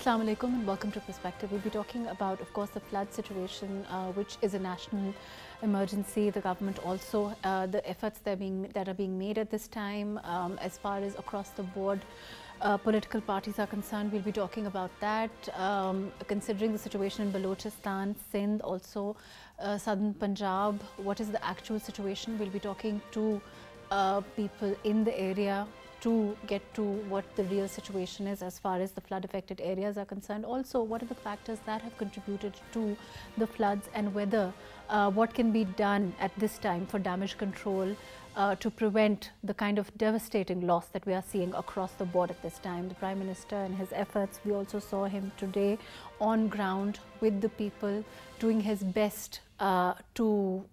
Assalamu alaikum and welcome to Perspective. We'll be talking about, of course, the flood situation, which is a national emergency. The government also, the efforts that are being made at this time, as far as across the board political parties are concerned. We'll be talking about that, considering the situation in Balochistan, Sindh, also southern Punjab. What is the actual situation? We'll be talking to people in the area to get to what the real situation is as far as the flood affected areas are concerned. Also, what are the factors that have contributed to the floods, and whether what can be done at this time for damage control to prevent the kind of devastating loss that we are seeing across the board at this time. The Prime Minister and his efforts, we also saw him today on ground with the people, doing his best to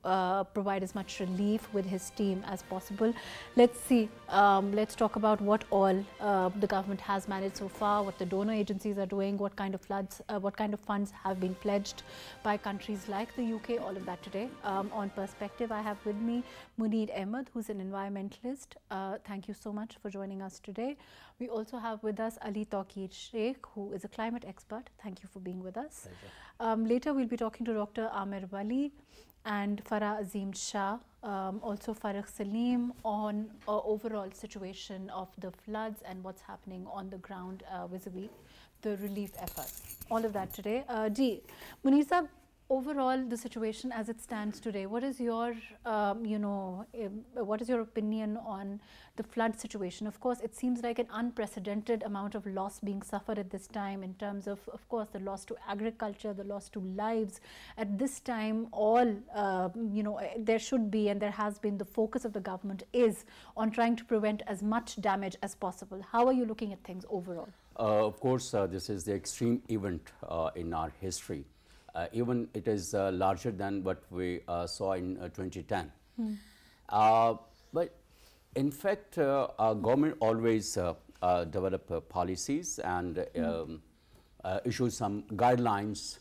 provide as much relief with his team as possible. Let's see, let's talk about what all the government has managed so far, what the donor agencies are doing, what kind of floods, what kind of funds have been pledged by countries like the UK, all of that today. On Perspective, I have with me MAHRUKH, who's an environmentalist. Thank you so much for joining us today. We also have with us Ali Tawqeer Sheikh, who is a climate expert. Thank you for being with us. Later, we'll be talking to Dr. Amir Wali and Farah Azim Shah, also Farah Salim, on overall situation of the floods and what's happening on the ground vis-a-vis the relief efforts. All of that today. Munir Sahab, overall the situation as it stands today, what is your what is your opinion on the flood situation? Of course, it seems like an unprecedented amount of loss being suffered at this time, in terms of course, the loss to agriculture, the loss to lives. At this time, all there should be, and there has been, the focus of the government is on trying to prevent as much damage as possible. How are you looking at things overall? Of course, this is the extreme event in our history. Even it is larger than what we saw in 2010. But in fact, our government always develop policies and issue some guidelines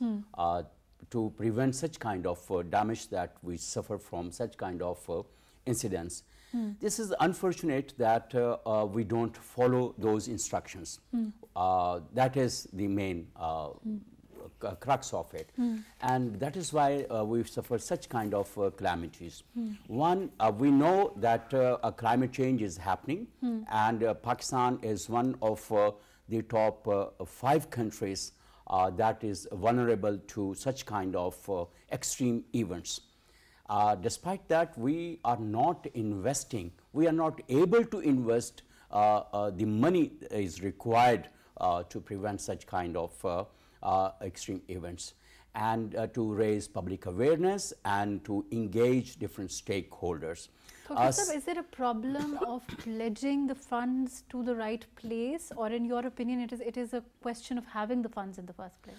to prevent such kind of damage that we suffer from such kind of incidents. This is unfortunate that we don't follow those instructions. That is the main crux of it, and that is why we suffer such kind of calamities. One, we know that climate change is happening, and Pakistan is one of the top 5 countries that is vulnerable to such kind of extreme events. Despite that, we are not investing, we are not able to invest the money is required to prevent such kind of extreme events, and to raise public awareness and to engage different stakeholders. So, is it a problem of pledging the funds to the right place, or in your opinion it is a question of having the funds in the first place?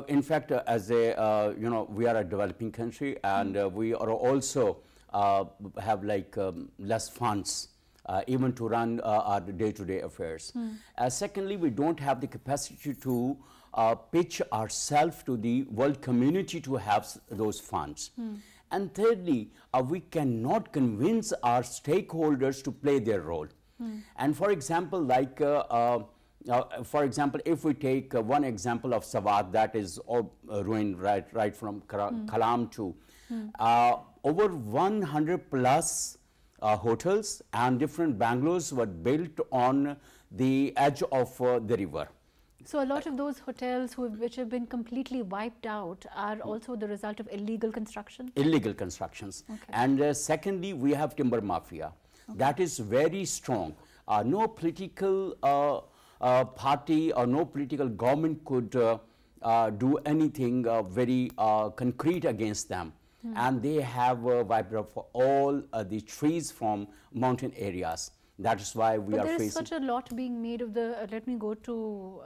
In fact, as a we are a developing country, and we are also have like less funds even to run our day-to-day affairs. Secondly, we don't have the capacity to pitch ourselves to the world community to have those funds. And thirdly, we cannot convince our stakeholders to play their role. And for example, like if we take one example of Sawat, that is all ruined right from Kalam to over 100 plus hotels and different bungalows were built on the edge of the river. So a lot of those hotels which have been completely wiped out are also the result of illegal construction? Illegal constructions. Okay. And secondly, we have timber mafia. Okay. That is very strong. No political party or no political government could do anything very concrete against them. And they have wiped out all the trees from mountain areas. That is why we are facing. There is such a lot being made of the. Let me go to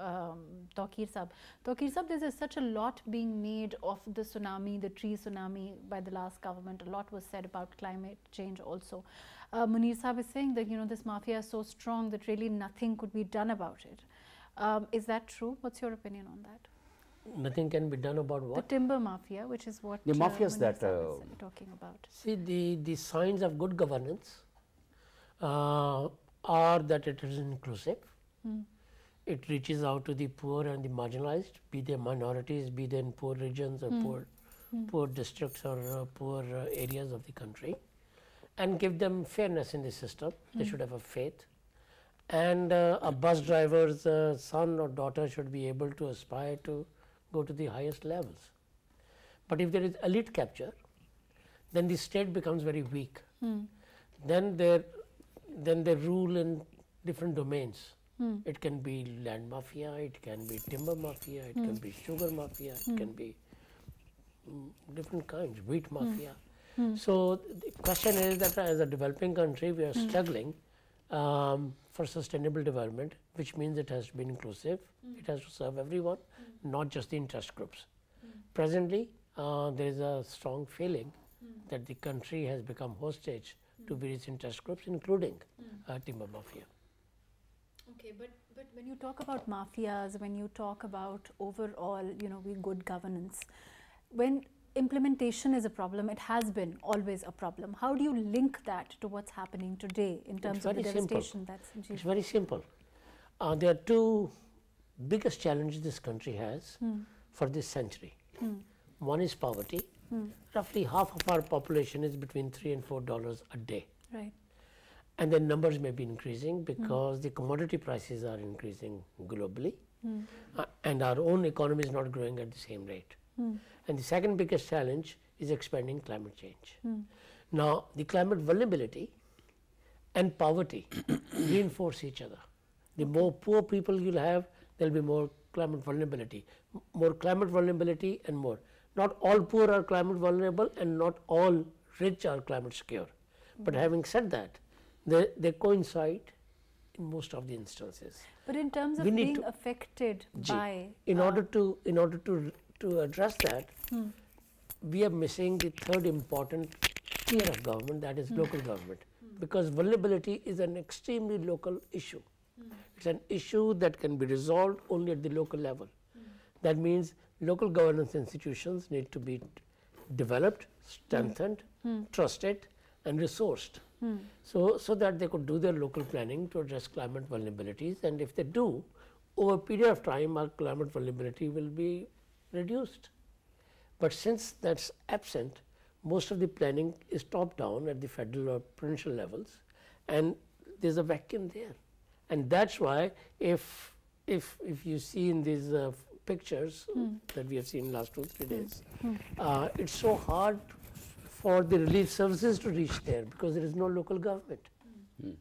Tawqeer Sahab. Tawqeer Sahab, there is such a lot being made of the tsunami, the tree tsunami by the last government. A lot was said about climate change also. Munir Sahab is saying that this mafia is so strong that really nothing could be done about it. Is that true? What's your opinion on that? Nothing can be done about what? The timber mafia, which is what the mafias that talking about. See, the signs of good governance are that it is inclusive, it reaches out to the poor and the marginalized, be they minorities, be they in poor regions or poor districts or poor areas of the country, and give them fairness in the system. They should have a faith, and a bus driver's son or daughter should be able to aspire to go to the highest levels. But if there is elite capture, then the state becomes very weak. Then they rule in different domains. It can be land mafia, it can be timber mafia, it can be sugar mafia, it can be different kinds, wheat mafia. So the question is that as a developing country, we are struggling for sustainable development, which means it has to be inclusive, it has to serve everyone, not just the interest groups. Presently, there is a strong feeling that the country has become hostage to various interest groups, including timber mafia. Okay, but when you talk about mafias, when you talk about overall, good governance, when implementation is a problem, it has been always a problem. How do you link that to what's happening today in terms of the devastation that's achieved? It's very simple. There are two biggest challenges this country has for this century. One is poverty. Roughly half of our population is between $3 and $4 a day. Right. And the numbers may be increasing because the commodity prices are increasing globally, and our own economy is not growing at the same rate. And the second biggest challenge is expanding climate change. Now, the climate vulnerability and poverty reinforce each other. The more poor people you'll have, there'll be more climate vulnerability. More climate vulnerability and more. Not all poor are climate vulnerable and not all rich are climate secure. But having said that, they coincide in most of the instances. But in terms of being affected by... In order to address that, we are missing the third important tier of government, that is local government, because vulnerability is an extremely local issue. It's an issue that can be resolved only at the local level. That means local governance institutions need to be developed, strengthened, trusted and resourced, so that they could do their local planning to address climate vulnerabilities, and if they do, over a period of time our climate vulnerability will be reduced. But since that's absent, most of the planning is top down at the federal or provincial levels, and there's a vacuum there. And that's why if you see in these pictures that we have seen in the last 2-3 days, it's so hard for the relief services to reach there because there is no local government.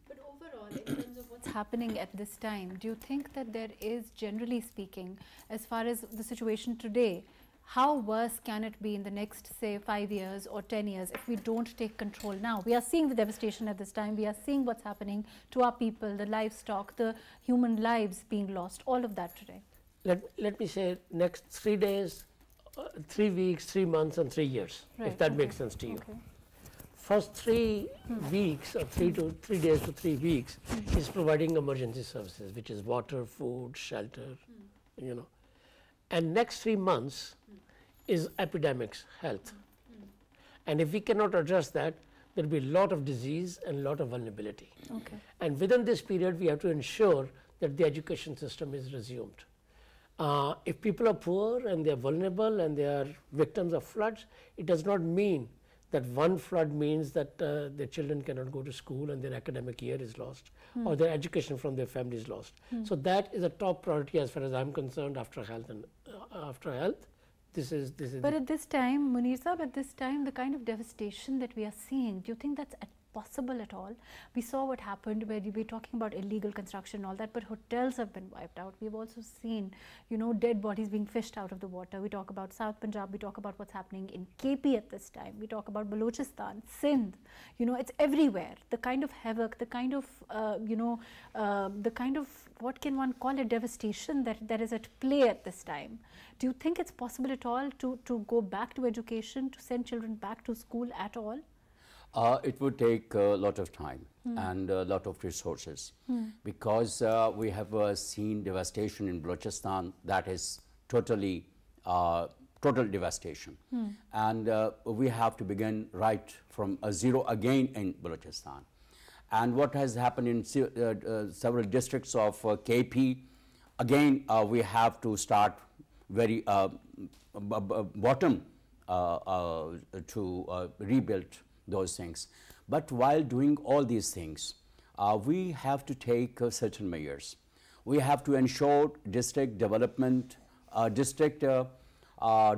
But overall, in terms of what's happening at this time, do you think that there is, generally speaking, as far as the situation today, how worse can it be in the next, say, 5 years or 10 years if we don't take control now? We are seeing the devastation at this time. We are seeing what's happening to our people, the livestock, the human lives being lost, all of that today. Let me say next 3 days, 3 weeks, 3 months and 3 years, if that makes sense to you. First 3 weeks or 3 days to 3 weeks is providing emergency services, which is water, food, shelter, and next 3 months is epidemics, health. And if we cannot address that, there will be a lot of disease and a lot of vulnerability. And within this period, we have to ensure that the education system is resumed. If people are poor and they are vulnerable and they are victims of floods, it does not mean that one flood means that their children cannot go to school and their academic year is lost or their education from their family is lost. So that is a top priority as far as I'm concerned after health. And after health, this is. But at this time, Munir Sahab, at this time, the kind of devastation that we are seeing, do you think that's possible at all? We saw what happened where we're talking about illegal construction and all that, but hotels have been wiped out. We've also seen, dead bodies being fished out of the water. We talk about South Punjab, we talk about what's happening in KP at this time. We talk about Balochistan, Sindh, it's everywhere. The kind of havoc, the kind of, what can one call it, devastation that is at play at this time. Do you think it's possible at all to go back to education, to send children back to school at all? It would take a lot of time and a lot of resources because we have seen devastation in Balochistan that is total devastation. And we have to begin right from zero again in Balochistan. And what has happened in several districts of KP, again we have to start very bottom to rebuild those things. But while doing all these things, we have to take certain measures. We have to ensure district development, district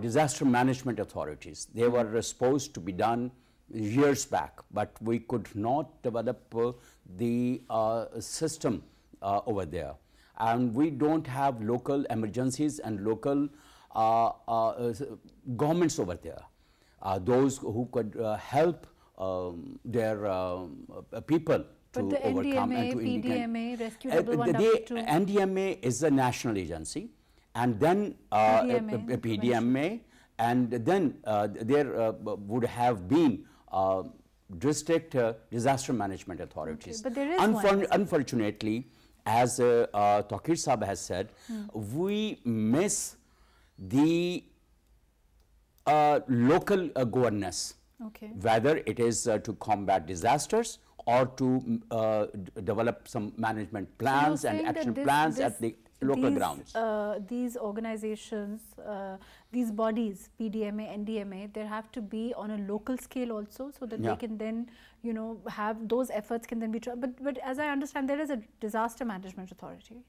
disaster management authorities. They were supposed to be done years back, but we could not develop the system over there. And we don't have local emergencies and local governments over there, those who could help their people to overcome and to PDMA, Rescue 112. NDMA is a national agency, and then PDMA, and then there would have been district disaster management authorities. Okay, but there is Unfortunately, as Taqir Saab has said, we miss the local governance, whether it is to combat disasters or to develop some management plans and action plans at the local grounds. These organizations, these bodies, PDMA, NDMA, they have to be on a local scale also, so that they can then, you know, have those efforts can then be tried. But as I understand, there is a disaster management authority.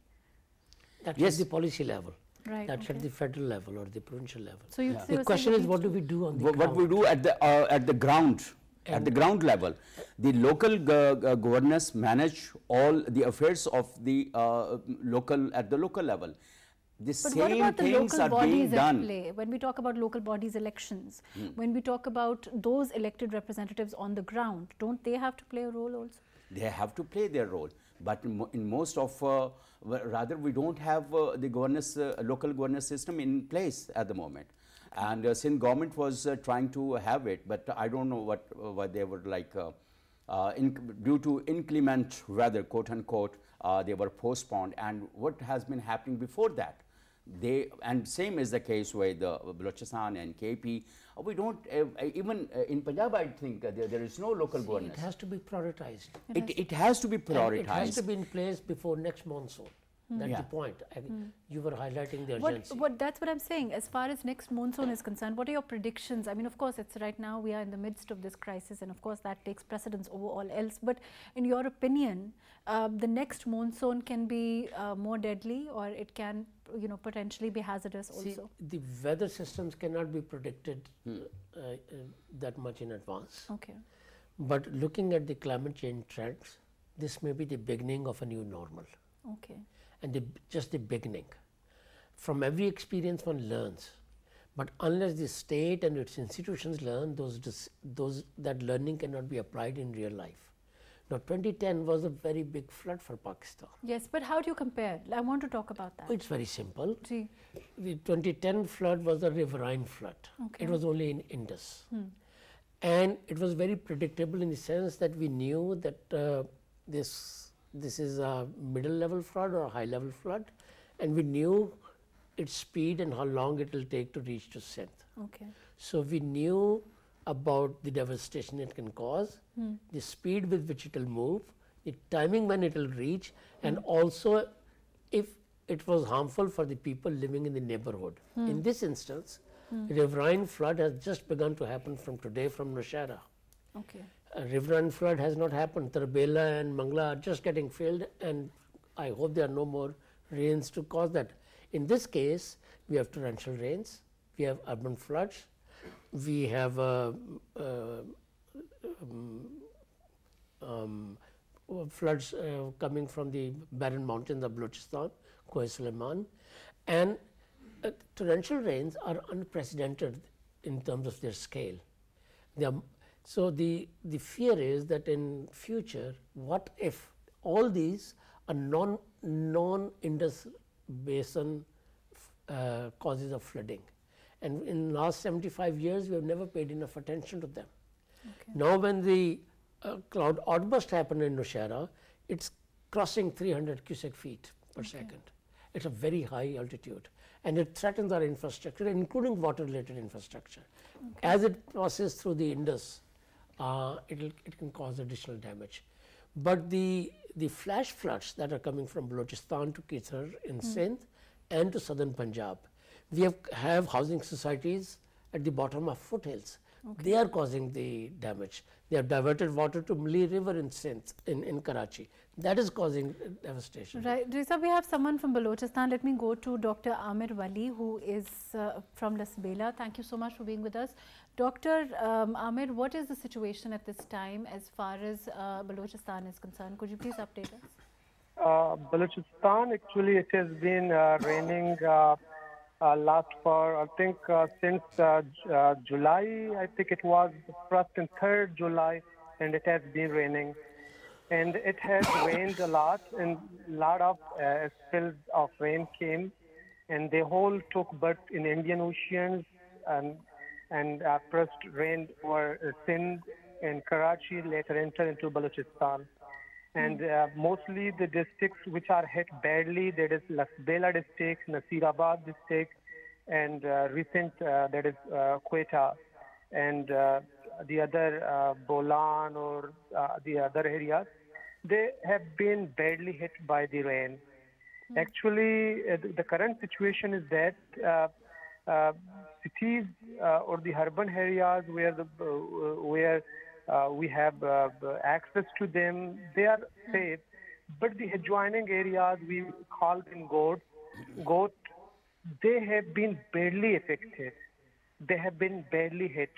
That's at the policy level. Right. That's at the federal level or the provincial level. So you the question is, what do we do on the ground? What we do at the ground. At the ground level, the local governors manage all the affairs of the local at the local level. The same things are being done. Play? When we talk about local bodies elections, when we talk about those elected representatives on the ground, don't they have to play a role also? They have to play their role, but in most of rather we don't have the governance local governance system in place at the moment. And since government was trying to have it, but I don't know what they were like, due to inclement weather, quote unquote, they were postponed. And what has been happening before that? And same is the case with Balochistan and KP. We don't, even in Punjab, I think there is no local governance. It has to be prioritized. It has to be prioritized. And it has to be in place before next monsoon. That's the point. You were highlighting the urgency. That's what I'm saying. As far as next monsoon is concerned, what are your predictions? I mean, of course, it's right now we are in the midst of this crisis, and of course that takes precedence over all else. But in your opinion, the next monsoon can be more deadly, or it can, you know, potentially be hazardous also? See, the weather systems cannot be predicted that much in advance. Okay. But looking at the climate change trends, this may be the beginning of a new normal. Okay. And just the beginning. From every experience one learns, but unless the state and its institutions learn, that learning cannot be applied in real life. Now 2010 was a very big flood for Pakistan. Yes, but how do you compare? I want to talk about that. It's very simple. Gee. The 2010 flood was a riverine flood. Okay. It was only in Indus. And it was very predictable in the sense that we knew that this is a middle level flood or a high level flood, and we knew its speed and how long it will take to reach to Sindh. Okay. So we knew about the devastation it can cause, the speed with which it will move, the timing when it will reach, and also if it was harmful for the people living in the neighborhood. In this instance, the riverine flood has just begun to happen from today from Nowshera. Okay. A riverine flood has not happened. Tarbela and Mangla are just getting filled, and I hope there are no more rains to cause that. In this case, we have torrential rains, we have urban floods, we have floods coming from the barren mountains of Balochistan, Khoe Suleiman, and torrential rains are unprecedented in terms of their scale. So the fear is that in future, what if all these are non-Indus basin causes of flooding, and in last 75 years we have never paid enough attention to them. Okay. Now when the cloud outburst happened in Nowshera, it's crossing 300 cubic feet per second. It's a very high altitude, and it threatens our infrastructure, including water-related infrastructure. As it passes through the Indus, it can cause additional damage. But the flash floods that are coming from Balochistan to Kisar in Sindh and to southern Punjab, we have housing societies at the bottom of foothills. They are causing the damage. They have diverted water to Mali River in Sindh, in Karachi. That is causing devastation. Right. Risa, we have someone from Balochistan. Let me go to Dr. Amir Wali, who is from Lasbela. Thank you so much for being with us. Dr. Amir, what is the situation at this time as far as Balochistan is concerned? Could you please update us? Balochistan, actually, it has been raining last for, I think, since July. I think it was 1st and 3rd July, and it has been raining. And it has rained a lot, and a lot of spills of rain came, and they all took birth in Indian Oceans, and first rained over Sindh and Karachi, later entered into Balochistan. And mostly the districts which are hit badly, that is Lasbela district, Nasirabad district, and recent, that is Quetta, and the other Bolan or the other areas, they have been badly hit by the rain. Actually, the current situation is that cities or the urban areas where we have access to them, they are safe. But the adjoining areas, we call them Govt, they have been badly affected. They have been badly hit,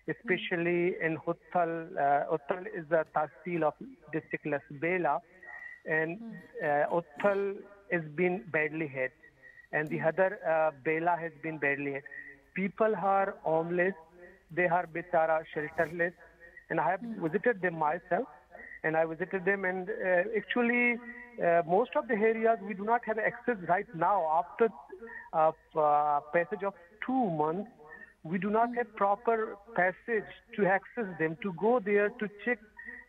especially in Uthal. Uthal is the Tahsil of district Lasbela, and Uthal has been badly hit, and the other Bela has been badly hit. People are homeless, they are bitara shelterless, and I have visited them myself, and actually most of the areas we do not have access right now. After passage of 2 months, we do not have proper passage to access them, to go there to check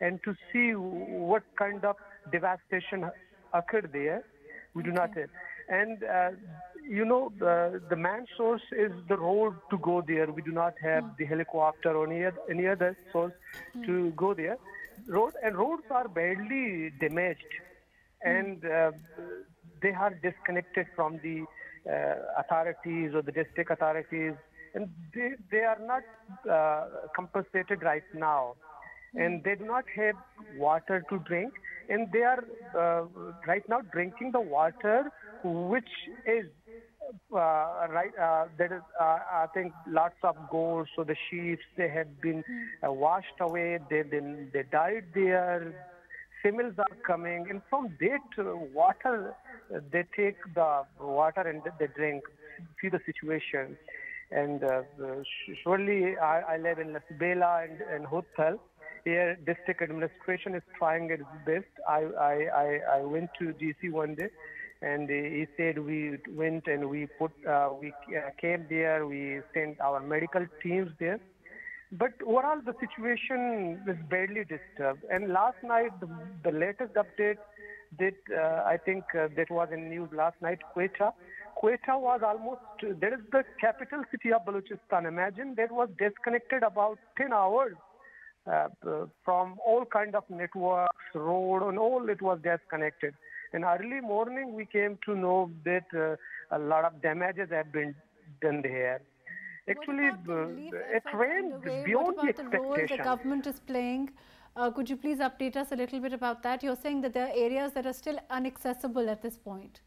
and to see what kind of devastation occurred there. We do not have. And you know, the main source is the road to go there. We do not have the helicopter or any other source to go there. Roads are badly damaged, and they are disconnected from the authorities or the district authorities, and they are not compensated right now, and they do not have water to drink, and they are right now drinking the water which is that is I think lots of goats, so the sheep, they have been washed away, they died there. Camels are coming, and from that water, they take the water and they drink. See the situation. And surely I live in Lasbela and Uthal. Here, district administration is trying its best. I went to DC one day, and he said we went and we came there. We sent our medical teams there. But overall, the situation is badly disturbed. And last night, the latest update that I think that was in news last night, Quetta was almost, that is the capital city of Balochistan. Imagine that was disconnected about 10 hours from all kind of networks, road, and all it was disconnected. And early morning, we came to know that a lot of damages have been done there. Actually, it rained beyond the expectation. What about the role the government is playing? Could you please update us a little bit about that? You're saying that there are areas that are still inaccessible at this point.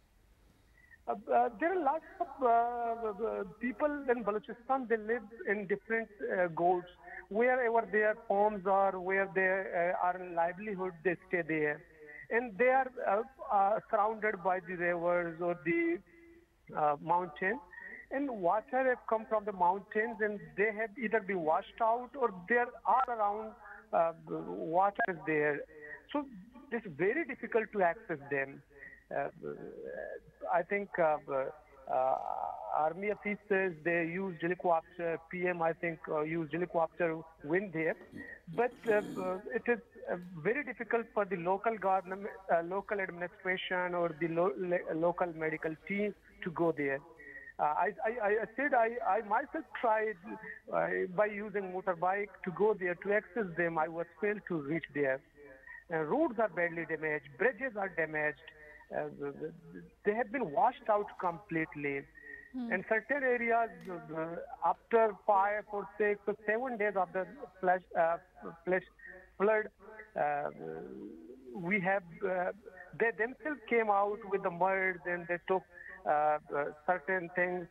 There are lots of people in Balochistan. They live in different goals. Wherever their homes are, where they are in livelihood, they stay there. And they are surrounded by the rivers or the mountains. And water have come from the mountains, and they have either been washed out or they're all around water is there. So it's very difficult to access them. I think army officers, they use helicopter, PM I think use helicopter, went there. But it is very difficult for the local government, local administration or the local medical team to go there. I said I myself tried by using motorbike to go there to access them. I was failed to reach there. roads are badly damaged, bridges are damaged, they have been washed out completely. In certain areas, after 5 or 6 or 7 days of the flood, we have they themselves came out with the mud and they took certain things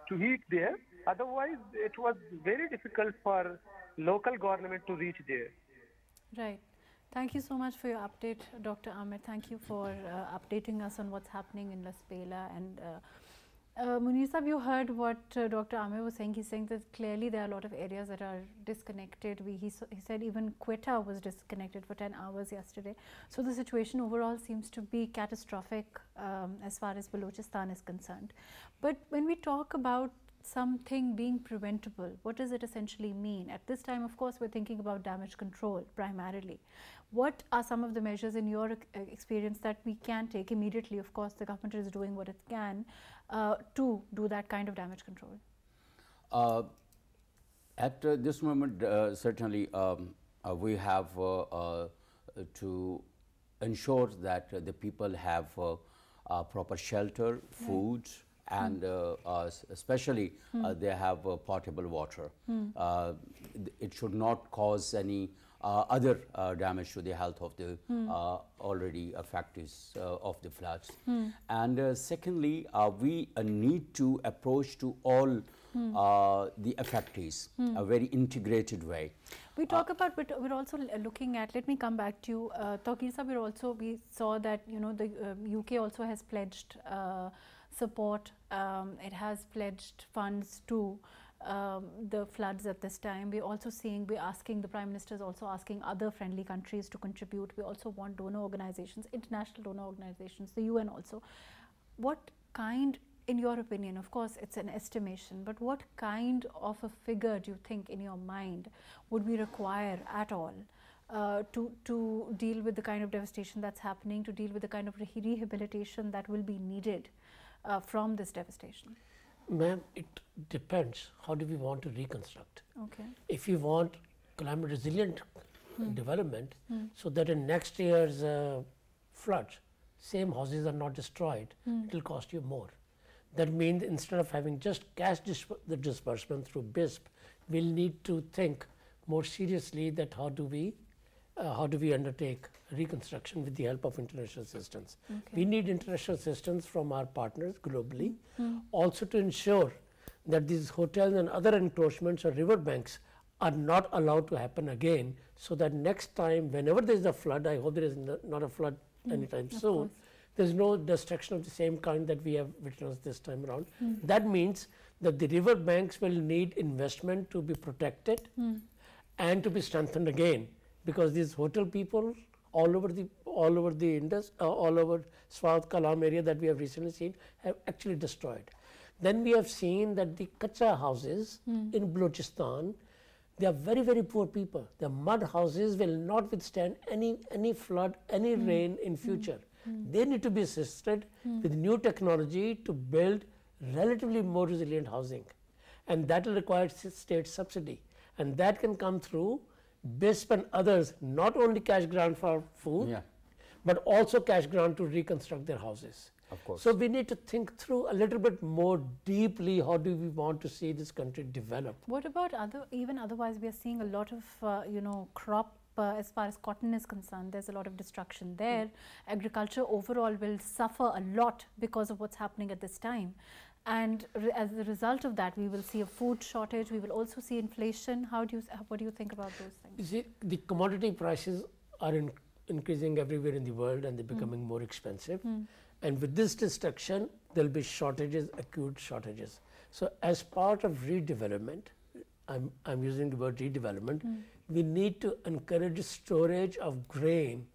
to heat there. Otherwise, it was very difficult for local government to reach there. Right. Thank you so much for your update, Dr. Ahmed. Thank you for updating us on what's happening in Las Pela. And Munir Sahab, you heard what Dr. Ahmed was saying. He's saying that clearly there are a lot of areas that are disconnected. He said even Quetta was disconnected for 10 hours yesterday. So the situation overall seems to be catastrophic as far as Balochistan is concerned. But when we talk about something being preventable, what does it essentially mean? At this time, of course, we're thinking about damage control primarily. What are some of the measures in your experience that we can take immediately? Of course, the government is doing what it can to do that kind of damage control. At this moment, certainly we have to ensure that the people have proper shelter, food, and especially they have potable water. It should not cause any other damage to the health of the already affectees of the floods. And secondly, we need to approach to all the affectees a very integrated way. We talk about, but we're also looking at, let me come back to you, Tawqir Sahab, we saw that, you know, the UK also has pledged support. It has pledged funds to the floods at this time. We're also seeing, we're asking, the Prime Minister is also asking other friendly countries to contribute. We also want donor organizations, international donor organizations, the UN also. What kind, in your opinion, of course it's an estimation, but what kind of a figure do you think in your mind would we require at all to deal with the kind of devastation that's happening, to deal with the kind of rehabilitation that will be needed from this devastation? Ma'am, it depends. How do we want to reconstruct? Okay. If you want climate resilient development, so that in next year's floods, same houses are not destroyed, it will cost you more. That means instead of having just cash disbursement through BISP, we'll need to think more seriously that how do we undertake reconstruction with the help of international assistance. Okay. We need international assistance from our partners globally, also to ensure that these hotels and other encroachments or riverbanks are not allowed to happen again, so that next time, whenever there is a flood, I hope there is not a flood anytime soon, there's no destruction of the same kind that we have witnessed this time around. That means that the river banks will need investment to be protected and to be strengthened again, because these hotel people all over Swat Kalam area that we have recently seen have actually destroyed. Then we have seen that the kacha houses in Balochistan, they are very, very poor people. The mud houses will not withstand any flood, any rain in future. They need to be assisted with new technology to build relatively more resilient housing, and that will require state subsidy, and that can come through BISP and others, not only cash grant for food, but also cash grant to reconstruct their houses. Of course. So we need to think through a little bit more deeply, how do we want to see this country develop. What about even otherwise, we are seeing a lot of, you know, crop, as far as cotton is concerned, there's a lot of destruction there. Agriculture overall will suffer a lot because of what's happening at this time. And as a result of that, we will see a food shortage. We will also see inflation. What do you think about those things? You see, the commodity prices are increasing everywhere in the world, and they're becoming more expensive. And with this destruction, there will be shortages, acute shortages. So as part of redevelopment, I'm using the word redevelopment, we need to encourage storage of grain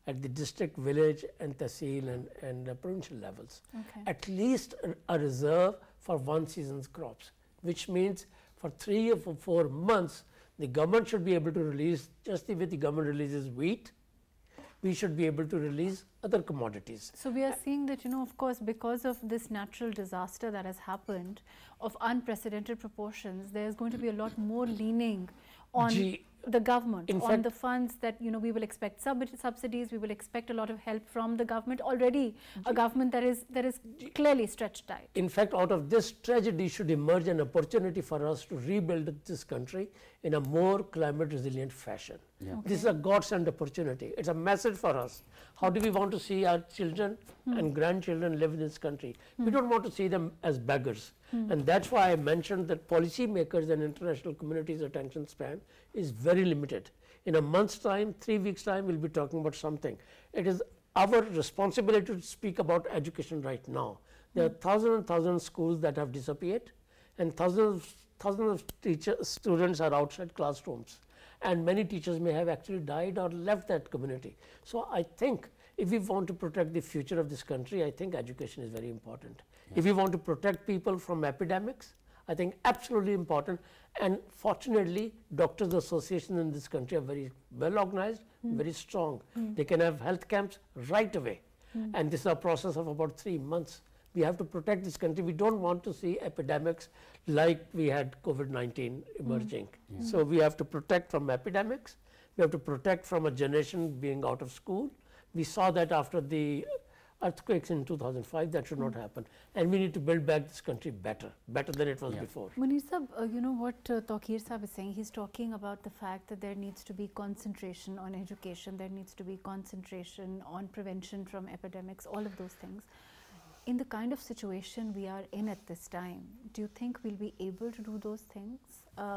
at the district, village and tehsil and provincial levels. Okay. At least a reserve for one season's crops, which means for 3 or 4 months, the government should be able to release, just the way the government releases wheat, we should be able to release other commodities. So we are seeing that, you know, of course, because of this natural disaster that has happened of unprecedented proportions, there is going to be a lot more leaning on. the government in on fact, the funds that, you know, we will expect subsidies, we will expect a lot of help from the government, already a government that is clearly stretched tight. In fact, out of this tragedy should emerge an opportunity for us to rebuild this country in a more climate resilient fashion. Yeah. Okay. This is a God-sent opportunity. It's a message for us. How do we want to see our children and grandchildren live in this country? We don't want to see them as beggars. And that's why I mentioned that policymakers and international community's attention span is very limited. In a month's time, 3 weeks' time, we'll be talking about something. It is our responsibility to speak about education right now. There are thousands and thousands of schools that have disappeared, and thousands of students are outside classrooms, and many teachers may have actually died or left that community. So I think if we want to protect the future of this country, I think education is very important. Yeah. If we want to protect people from epidemics, I think absolutely important. And fortunately, doctors' associations in this country are very well organized, very strong. They can have health camps right away. And this is a process of about 3 months. We have to protect this country. We don't want to see epidemics like we had COVID-19 emerging. So we have to protect from epidemics. We have to protect from a generation being out of school. We saw that after the earthquakes in 2005, that should not happen. And we need to build back this country better than it was before. Munir Sahab, you know what Tawqeer Sahab is saying, he's talking about the fact that there needs to be concentration on education, there needs to be concentration on prevention from epidemics, all of those things. In the kind of situation we are in at this time, do you think we'll be able to do those things?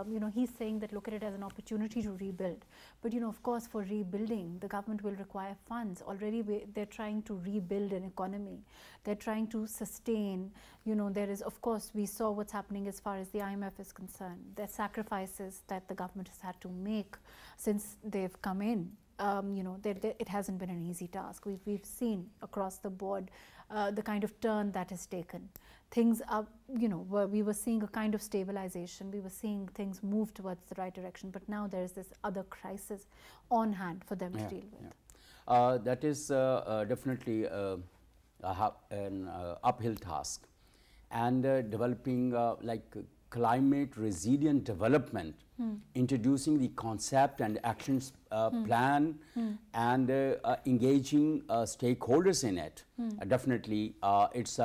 You know, he's saying that look at it as an opportunity to rebuild. But, you know, of course, for rebuilding, the government will require funds. Already they're trying to rebuild an economy. They're trying to sustain, you know, there is, of course, we saw what's happening as far as the IMF is concerned. The sacrifices that the government has had to make since they've come in. You know, it hasn't been an easy task. We've seen across the board the kind of turn that has taken. Things are, you know, we were seeing a kind of stabilization. We were seeing things move towards the right direction. But now there is this other crisis on hand for them to deal with. Yeah. That is definitely an uphill task. And developing like climate resilient development, introducing the concept and actions plan and engaging stakeholders in it. Definitely, it's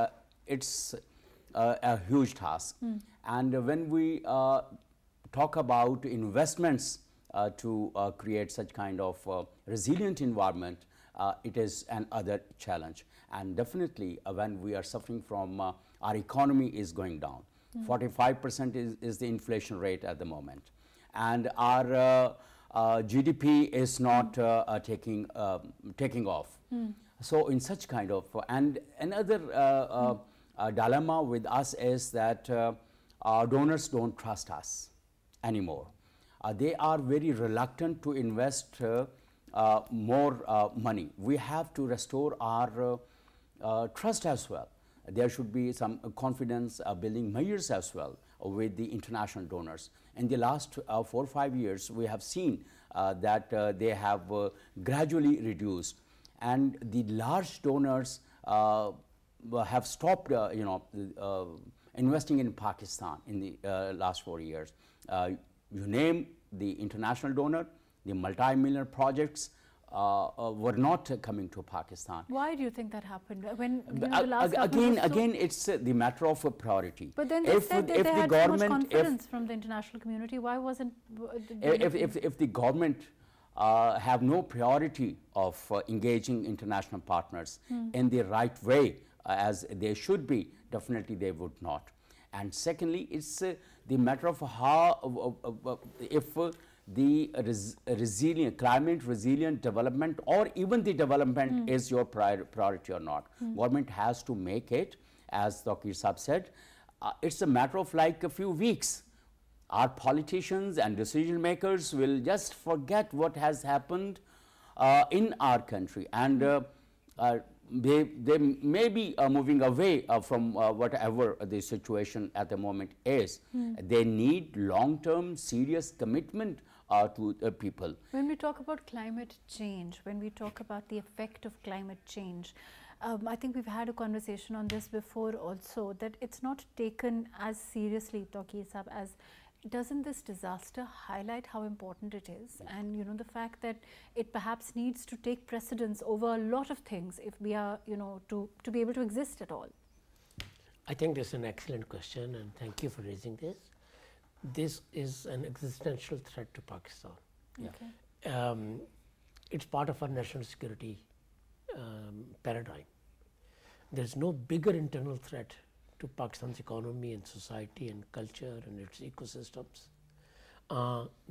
a huge task. And when we talk about investments to create such kind of resilient environment, it is another challenge. And definitely, when we are suffering from our economy is going down. 45% is the inflation rate at the moment, and our GDP is not taking off. So in such kind of, and another dilemma with us is that our donors don't trust us anymore. They are very reluctant to invest more money. We have to restore our trust as well. There should be some confidence building measures as well with the international donors. In the last 4 or 5 years, we have seen that they have gradually reduced, and the large donors have stopped, you know, investing in Pakistan in the last 4 years. You name the international donor, the multi-million projects were not coming to Pakistan. Why do you think that happened? When you know, the last again, it's the matter of a priority. But then they said that they had so much confidence from the international community. Why wasn't? If the government have no priority of engaging international partners in the right way as they should be, definitely they would not. And secondly, it's the matter of how if the resilient, climate resilient development, or even the development is your priority or not. Government has to make it, as Tawqeer Sahab said, it's a matter of like a few weeks. Our politicians and decision makers will just forget what has happened in our country, and they may be moving away from whatever the situation at the moment is. They need long-term serious commitment to people. When we talk about climate change, when we talk about the effect of climate change, I think we've had a conversation on this before also, that it's not taken as seriously, Tawqeer Sahab, as doesn't this disaster highlight how important it is, and you know, the fact that it perhaps needs to take precedence over a lot of things if we are, you know, to be able to exist at all? I think this is an excellent question, and thank you for raising this. This is an existential threat to Pakistan. Okay. It's part of our national security paradigm. There's no bigger internal threat to Pakistan's economy and society and culture and its ecosystems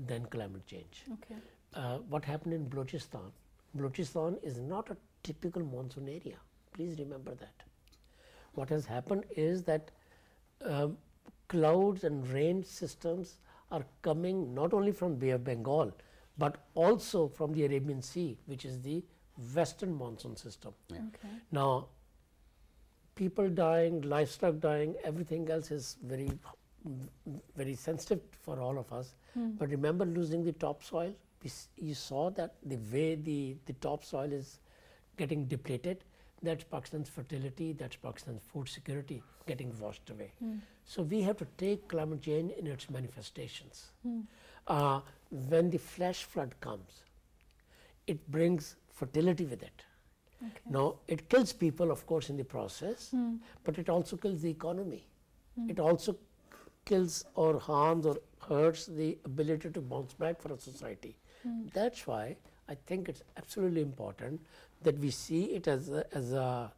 than climate change. Okay. What happened in Balochistan? Balochistan is not a typical monsoon area. Please remember that. What has happened is that clouds and rain systems are coming not only from Bay of Bengal, but also from the Arabian Sea, which is the western monsoon system. Yeah. Okay. Now, people dying, livestock dying, everything else is very, very sensitive for all of us. But remember losing the topsoil? You saw that the way the topsoil is getting depleted, that's Pakistan's fertility, that's Pakistan's food security getting washed away. So we have to take climate change in its manifestations. When the flash flood comes, it brings fertility with it. Okay. Now, it kills people, of course, in the process, but it also kills the economy. It also kills or harms or hurts the ability to bounce back for a society. That's why I think it's absolutely important that we see it as a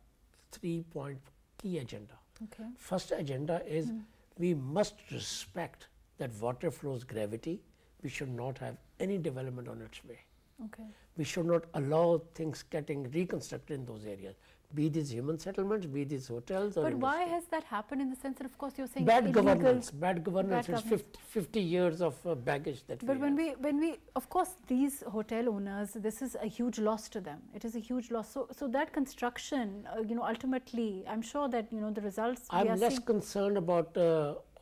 3-point key agenda. Okay. First agenda is we must respect that water flows gravity. We should not have any development on its way. Okay. We should not allow things getting reconstructed in those areas, be these human settlements, be these hotels. Or But why has that happened, in the sense that, of course, you're saying bad illegal, governance? Bad governance Bad is governance. 50 years of baggage that But we when have. we, of course, these hotel owners, this is a huge loss to them. It is a huge loss. So that construction, you know, ultimately, I'm sure that, you know, the results we are I'm less seeing. concerned about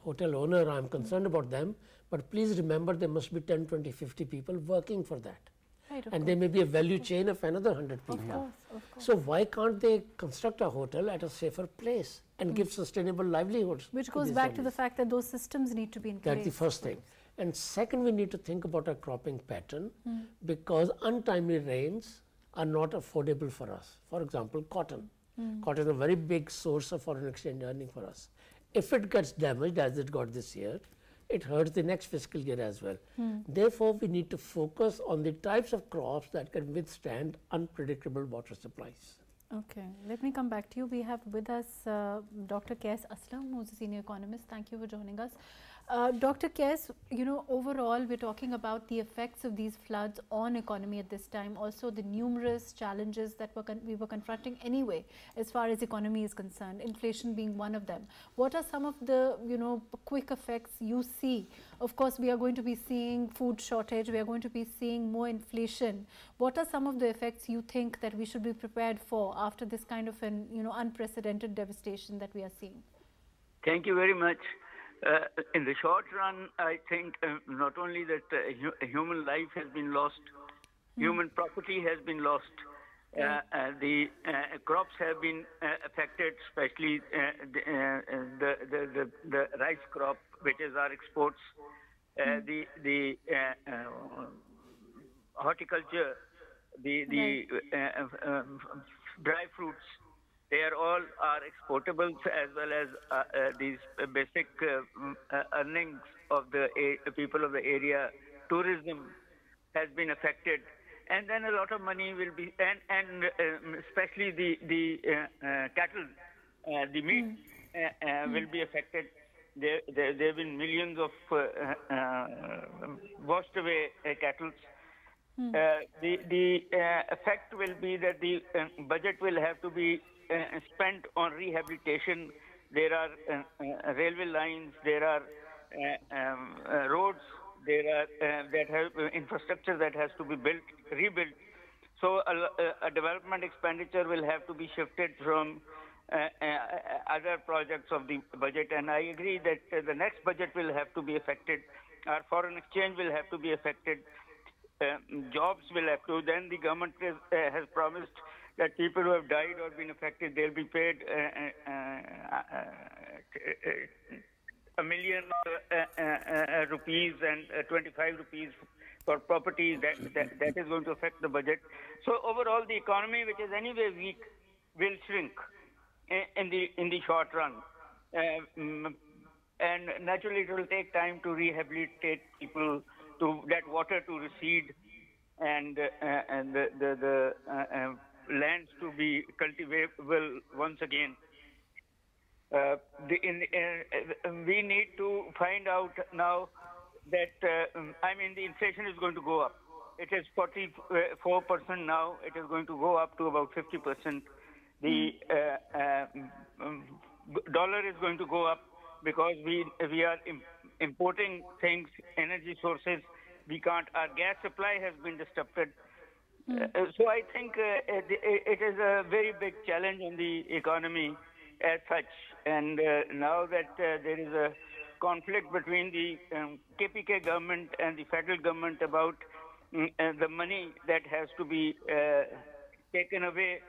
hotel owner. I'm concerned about them. But please remember, there must be 10, 20, 50 people working for that. Right, of And course. there may be a value chain of another 100 people. Of course, of course. So why can't they construct a hotel at a safer place and give sustainable livelihoods? Which to goes these back to the families? fact that those systems need to be in place. That's the first thing. And second, we need to think about our cropping pattern, because untimely rains are not affordable for us. For example, cotton. Cotton is a very big source of foreign exchange earning for us. If it gets damaged, as it got this year, it hurts the next fiscal year as well. Therefore, we need to focus on the types of crops that can withstand unpredictable water supplies. Okay, let me come back to you. We have with us Dr. Kaise Aslam, who's a senior economist. Thank you for joining us. Dr. Kaise, you know, overall, we're talking about the effects of these floods on economy at this time, also the numerous challenges that we were confronting anyway, as far as economy is concerned, inflation being one of them. What are some of the, you know, quick effects you see? Of course, we are going to be seeing food shortage, we are going to be seeing more inflation. What are some of the effects you think that we should be prepared for after this kind of an, you know, unprecedented devastation that we are seeing? Thank you very much. In the short run, I think not only that human life has been lost, human property has been lost, the crops have been affected, especially the rice crop, which is our exports, the horticulture, the dry fruits. They are all exportable, as well as these basic earnings of the people of the area. Tourism has been affected, and then a lot of money will be, and especially the cattle, the meat will be affected. There have been millions of washed away cattle. The effect will be that the budget will have to be spent on rehabilitation. There are railway lines, there are roads, there are that have infrastructure that has to be rebuilt. So a development expenditure will have to be shifted from other projects of the budget, and I agree that the next budget will have to be affected. Our foreign exchange will have to be affected. Jobs will have to. Then the government has promised that people who have died or been affected, they'll be paid 1 million rupees and 25 rupees for property, that is going to affect the budget. So overall, the economy, which is anyway weak, will shrink in the short run. And naturally, it will take time to rehabilitate people, to that water to recede, and the lands to be cultivable once again. We need to find out now that, the inflation is going to go up. It is 44% now. It is going to go up to about 50%. The dollar is going to go up because we are importing things, energy sources. We can't. Our gas supply has been disrupted. So I think it is a very big challenge on the economy as such. And now that there is a conflict between the KPK government and the federal government about the money that has to be taken away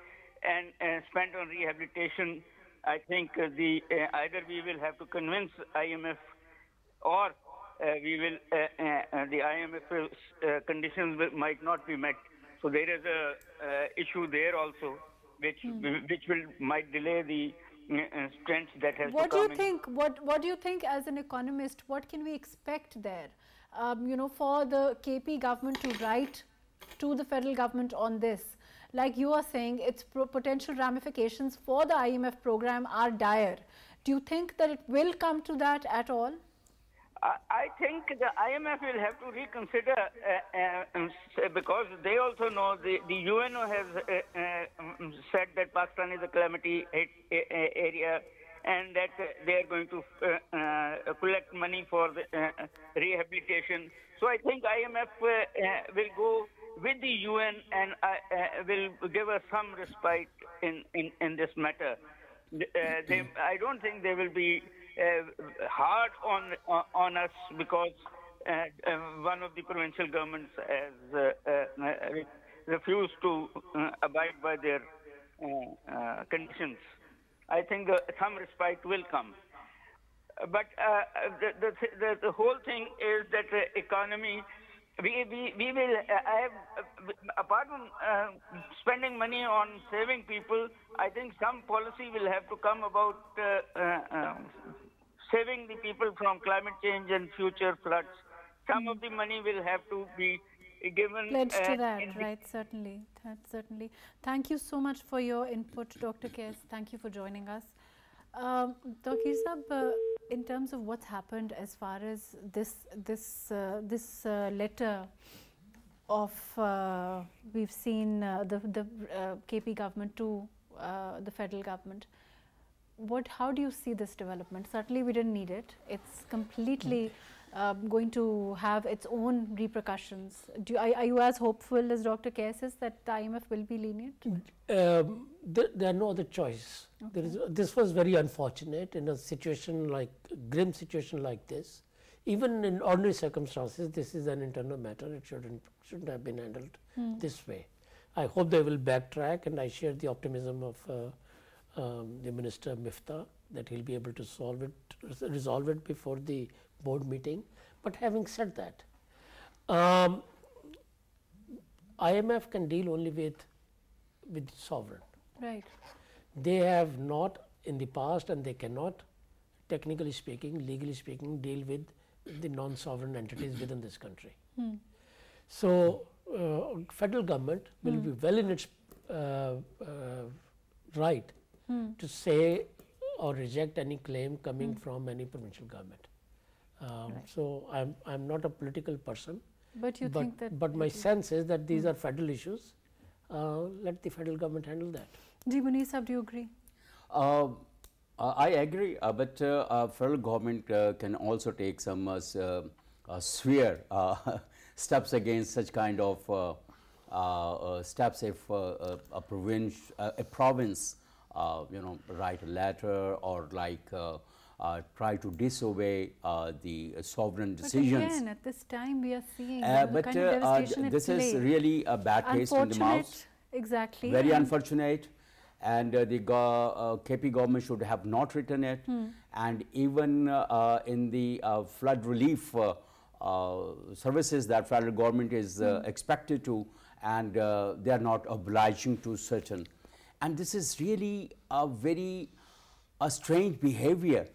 and spent on rehabilitation, I think either we will have to convince IMF, or the IMF conditions might not be met. So there is a issue there also, which might delay the strength that has what to come. What do you think as an economist? What can we expect there? For the KP government to write to the federal government on this, like you are saying, its potential ramifications for the IMF program are dire. Do you think that it will come to that at all? I think the IMF will have to reconsider because they also know the UNO has said that Pakistan is a calamity area and that they are going to collect money for the rehabilitation. So I think IMF will go with the UN and will give us some respite in this matter. I don't think they will be hard on us because one of the provincial governments has refused to abide by their conditions. I think some respite will come. But the whole thing is that economy, we will apart from spending money on saving people, I think some policy will have to come about saving the people from climate change and future floods. Some of the money will have to be given. Pledged to that, right? Certainly. Certainly. Thank you so much for your input, Dr. Kaise. Thank you for joining us. Dr. Sahab, in terms of what's happened as far as this letter of we've seen the KP government to the federal government, how do you see this development? Certainly we didn't need it. It's completely going to have its own repercussions. Are you as hopeful as Dr. Kaise is that the IMF will be lenient? There are no other choice. Okay. This was very unfortunate in a situation like, grim situation like this. Even in ordinary circumstances, this is an internal matter. It shouldn't have been handled this way. I hope they will backtrack, and I share the optimism of the Minister Miftah that he'll be able to resolve it before the board meeting. But having said that, IMF can deal only with sovereign. Right. They have not in the past, and they cannot, technically speaking, legally speaking, deal with the non-sovereign entities within this country. So, federal government will be well in its right to say or reject any claim coming from any provincial government. Right. So, I'm not a political person, but you think that. But my sense is that these are federal issues. Let the federal government handle that. Ji Munir Sahab, do you agree? I agree, but federal government can also take some severe steps against such kind of steps if a province write a letter or like try to disobey the sovereign decisions. But again, at this time we are seeing the kind of devastation this is really a bad taste in the mouth. Exactly. Very unfortunate. and the KP government should have not written it. And even in the flood relief services that federal government is expected to, and they are not obliging to certain. And this is really a very strange behavior.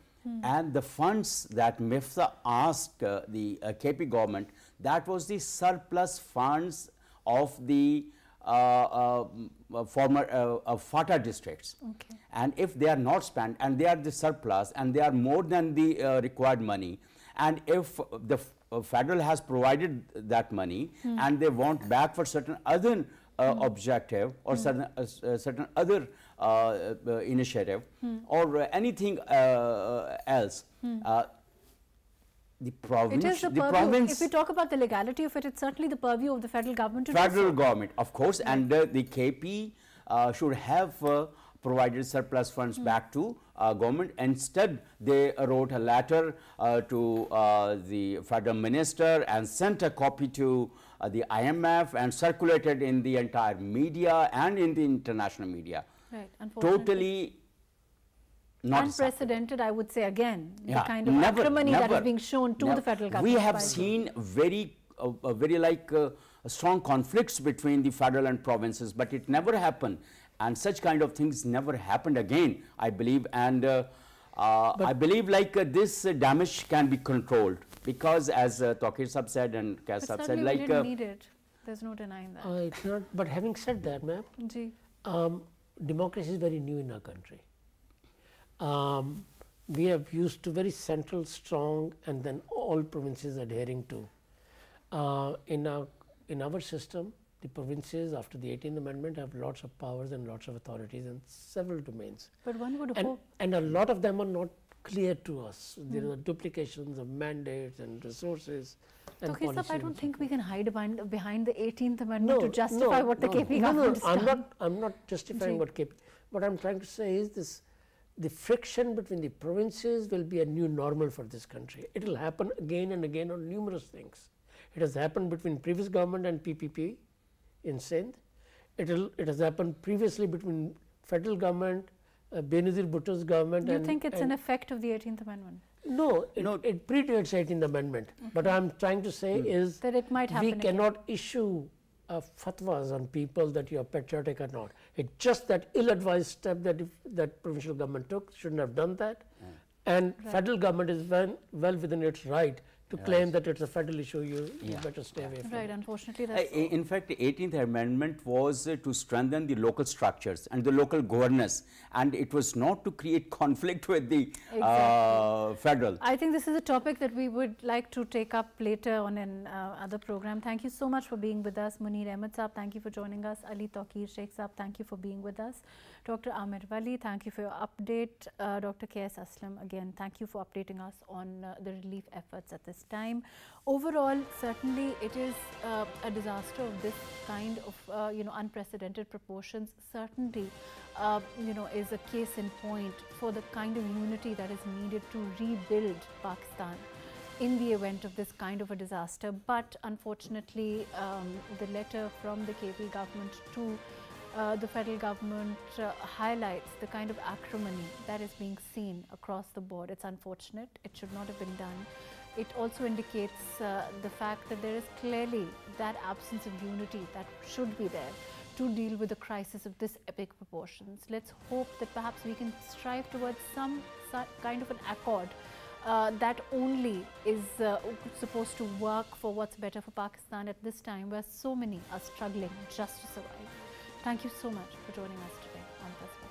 And the funds that MIFTA asked the KP government, that was the surplus funds of the former FATA districts. Okay. And if they are not spent and they are the surplus and they are more than the required money, and if the federal has provided that money and they want back for certain other objective or certain other initiative or anything else, the province, It is the purview. If we talk about the legality of it, it's certainly the purview of the federal government to do so. Federal government, of course, and the KP should have provided surplus funds back to government. Instead, they wrote a letter to the federal minister and sent a copy to the IMF and circulated in the entire media and in the international media. Right, unfortunately. Totally not unprecedented, I would say again, yeah, the kind of acrimony that is being shown to never. the federal government. We have seen very strong conflicts between the federal and provinces, but it never happened, and such kind of things never happened again, I believe. And I believe this damage can be controlled, because as Tawqir Sahab said and Kais Sahab said, we didn't need it. There's no denying that. It's not, but having said that, ma'am, democracy is very new in our country. We have used to very central, strong, and then all provinces adhering to. In our system, the provinces after the 18th Amendment have lots of powers and lots of authorities in several domains. But one would hope. And a lot of them are not clear to us. There are duplications of mandates and resources. Okay, sir, I don't think we can hide behind the 18th Amendment to justify what the KP government has done. I'm not justifying what KP. What I'm trying to say is this: the friction between the provinces will be a new normal for this country. It will happen again and again on numerous things. It has happened between previous government and PPP in Sindh. It has happened previously between federal government, Benazir Bhutto's government. Do you think it's an effect of the 18th Amendment? No, it predates 18th Amendment. But I'm trying to say is that it might happen we cannot issue fatwas on people that you are patriotic or not. It's just that ill-advised step that provincial government took, shouldn't have done that. And federal government is well within its right to claim that it's a federal issue, you better stay away from it. Right, unfortunately that's in fact, the 18th Amendment was to strengthen the local structures and the local governance, and it was not to create conflict with the federal. I think this is a topic that we would like to take up later on in other program. Thank you so much for being with us. Munir Ahmed Saab, thank you for joining us. Ali Tawqir Sheikh Saab, thank you for being with us. Dr. Amir Wali, thank you for your update. Dr. Kais Aslam, again, thank you for updating us on the relief efforts at this time. Overall, certainly it is a disaster of this kind of unprecedented proportions. Certainly, is a case in point for the kind of unity that is needed to rebuild Pakistan in the event of this kind of a disaster. But unfortunately, the letter from the KP government to the federal government highlights the kind of acrimony that is being seen across the board. It's unfortunate. It should not have been done. It also indicates the fact that there is clearly that absence of unity that should be there to deal with a crisis of this epic proportions. Let's hope that perhaps we can strive towards some kind of an accord that only is supposed to work for what's better for Pakistan at this time where so many are struggling just to survive. Thank you so much for joining us today on Perspective.